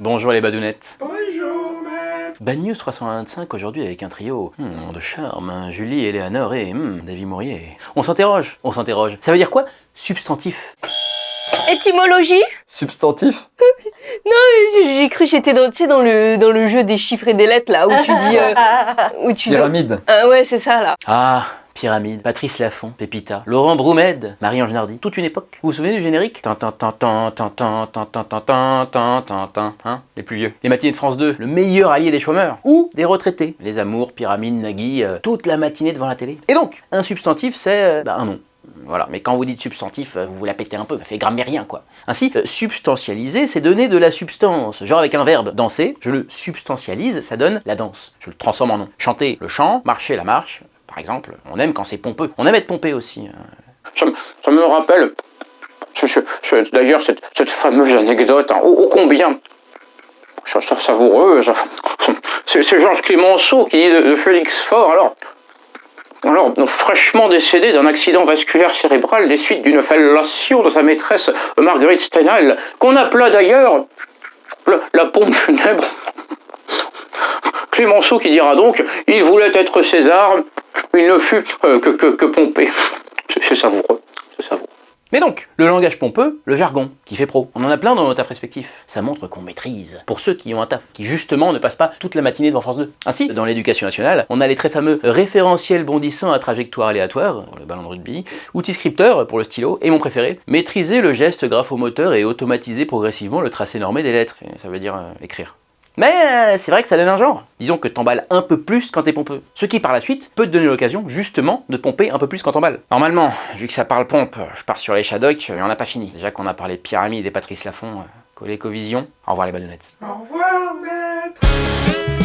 Bonjour les badounettes. Bonjour, maître. Bad News 325 aujourd'hui avec un trio de charme, Julie, Eleanor et David Mourier. On s'interroge. Ça veut dire quoi? Substantif. Étymologie? Substantif? J'ai cru que j'étais dans le jeu des chiffres et des lettres là, où tu dis... où tu Pyramide. Ah ouais, c'est ça là. Ah, Pyramide, Patrice Laffont, Pépita, Laurent Broumède, Marie-Ange Nardi, toute une époque. Vous vous souvenez du générique? Les plus vieux. Les matinées de France 2, le meilleur allié des chômeurs. Ou des retraités. Les amours, Pyramide, Nagui, toute la matinée devant la télé. Et donc, un substantif, c'est un nom. Voilà, mais quand vous dites substantif, vous vous la pétez un peu, ça fait grammairien quoi. Ainsi, substantialiser, c'est donner de la substance. Genre avec un verbe, danser, je le substantialise, ça donne la danse. Je le transforme en nom. Chanter, le chant, marcher, la marche, par exemple. On aime quand c'est pompeux. On aime être pompé aussi. Ça me rappelle, d'ailleurs, cette fameuse anecdote, ô combien savoureuse. C'est Georges Clemenceau qui dit de Félix Faure, alors, fraîchement décédé d'un accident vasculaire cérébral des suites d'une fellation de sa maîtresse Marguerite Steinheil, qu'on appela d'ailleurs la pompe funèbre. Clemenceau qui dira donc, il voulait être César, il ne fut que pompé. C'est savoureux, c'est savoureux. Mais donc, le langage pompeux, le jargon, qui fait pro. On en a plein dans nos tafs respectifs. Ça montre qu'on maîtrise. Pour ceux qui ont un taf, qui justement ne passent pas toute la matinée devant France 2. Ainsi, dans l'éducation nationale, on a les très fameux référentiels bondissants à trajectoire aléatoire, pour le ballon de rugby, outils scripteurs pour le stylo, et mon préféré, maîtriser le geste graphomoteur et automatiser progressivement le tracé normé des lettres. Et ça veut dire écrire. Mais c'est vrai que ça donne un genre. Disons que t'emballes un peu plus quand t'es pompeux. Ce qui par la suite peut te donner l'occasion justement de pomper un peu plus quand t'emballes. Normalement, vu que ça parle pompe, je pars sur les Shadocks, et on n'a pas fini. Déjà qu'on a parlé Pyramide et Patrice Laffont, Colecovision. Au revoir les badounettes. Au revoir, maître.